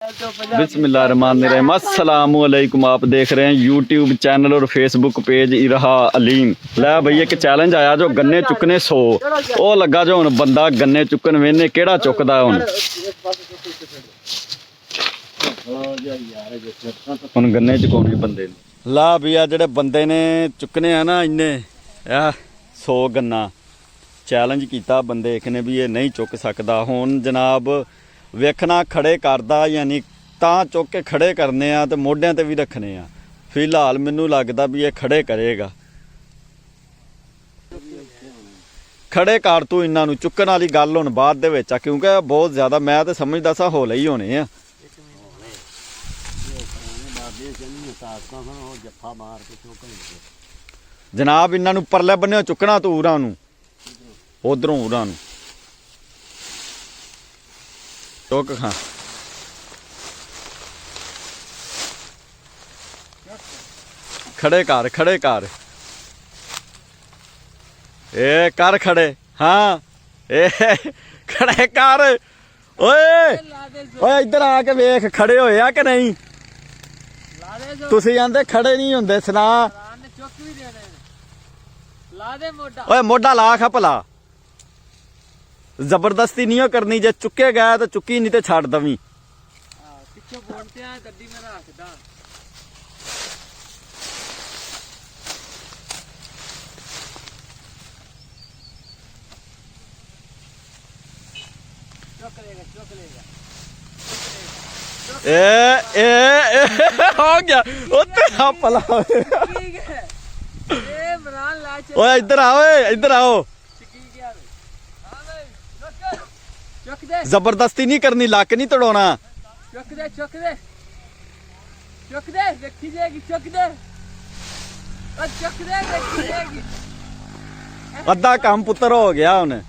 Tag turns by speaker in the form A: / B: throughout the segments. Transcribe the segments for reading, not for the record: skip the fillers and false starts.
A: बिस्मिल्लाहिर्रहमानिर्रहीम। अस्सलामुअलैकुम। आप देख रहे हैं यूट्यूब चैनल और फेसबुक पेज इरहा अलीम। लै भई एक चैलेंज आया जो गन्ने चुकने 100 ਉਹ ਲੱਗਾ जो ਹੁਣ ਬੰਦਾ गन्ने चुकन ਵੇਨੇ ਕਿਹੜਾ ਚੁੱਕਦਾ ਹੁਣ गन्ने ਚੁਕਾਉਣੇ ਬੰਦੇ ਨੇ। ਲਾ ਵੀ ਆ ਜਿਹੜੇ ਬੰਦੇ ਨੇ ਚੁੱਕਨੇ ਆ ਨਾ ਇੰਨੇ ਆ 100 गन्ना चैलेंज किया बंदे एक ने भी ये नहीं चुक सकता। हुण जनाब वेखना खड़े करदा यानी तां चुक के खड़े करने आ ते मोढियां ते भी रखने आ। फिलहाल मैनू लगदा भी ये खड़े करेगा। खड़े कर तू इन्हां नूं चुकण वाली गल हुण बाद दे विच आ क्योंकि बहुत ज़्यादा मैं तो समझदा सा हौले ही होने आ। जनाब इन्हां नूं परले बन्ने चुकना तू उरां नूं उधरों उरां नूं चुक खां खड़े कर ए कर खड़े हाँ ए खड़े कर ओए ओए इधर आके वेख खड़े होए आ कि नहीं तुसीं आंदे खड़े नहीं हुंदे सुना ओए मोढा ला खा भला जबरदस्ती नहीं करनी जे चुके गया तो चुकी नहीं तो छड़ दवी हो गया भला ओए इधर आओ इधर आओ जबरदस्ती नहीं करनी लक नहीं तोड़ना अद्धा काम पुत्र हो गया उन्हें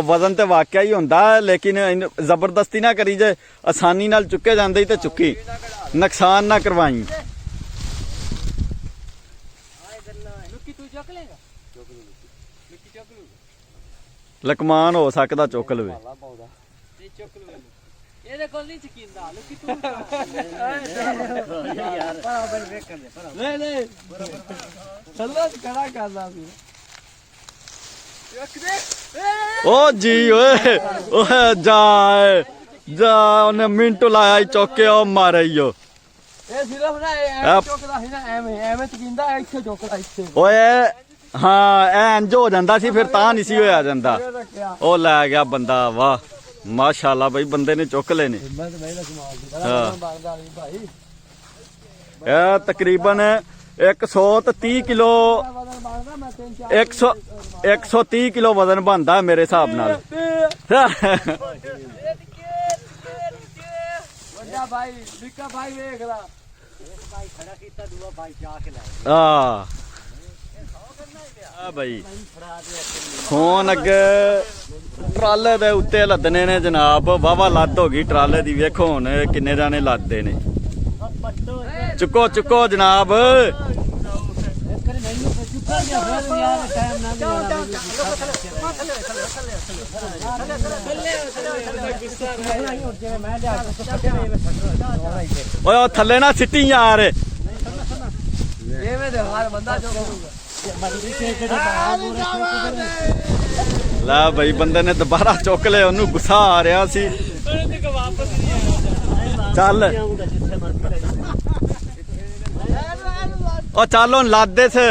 A: वजन तो वाकया ही होंदा लेकिन जबरदस्ती ना करी जे आसानी नाल चुके जांदे ते चुकी नुकसान ना करवाई। लकमान हो सकता चुक लवे ओ जी ओए जा जा उन्हें मिनट लाया चौके मारे हाँ इंज हो जाता सी फिर ता नहीं सी होया जांदा। ओ लै गया बंदा वाह माशाल्लाह भाई बंदे ने चुक लेने। तकरीबन 130 किलो 130 किलो वजन बनता है मेरे हिसाब नाल। भाई फोन अगे ट्राले दे उत्ते लदने ने जनाब वाहवा लद हो गई ट्राले दी। वेखो हुण किन्ने जाने लददे ने। चुको चुको जनाब ओए थल्ले ना सिट्टी यार ला भाई बंदे ने दोबारा चुक ले ओनू गुस्सा आ रहा सी। चल ओ चल हुण लद दे से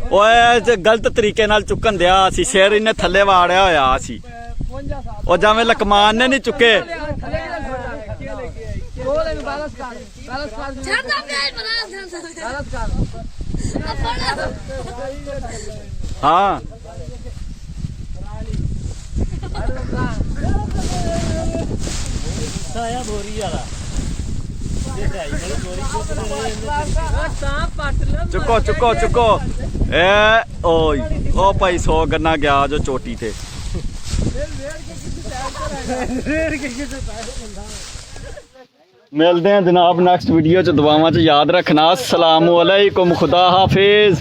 A: ओए गलत तरीके नाल चुकन दिया सी शेर इन्हें थल्ले वाड़िया होया सी ओ जावें लकमान ने नहीं चुके। हाँ ਚੁੱਕੋ ਚੁੱਕੋ ਚੁੱਕੋ ਇਹ ਓਏ ਉਹ ਭਾਈ 100 ਗੰਨਾ ਗਿਆ ਜੋ ਚੋਟੀ ਤੇ। ਮਿਲਦੇ ਆ ਜਨਾਬ ਨੈਕਸਟ ਵੀਡੀਓ ਚ। ਦੁਆਵਾਂ ਚ ਯਾਦ ਰੱਖਣਾ। ਅਸਲਾਮੁਅਲੈਕੁਮ, ਖੁਦਾ ਹਾਫਿਜ਼।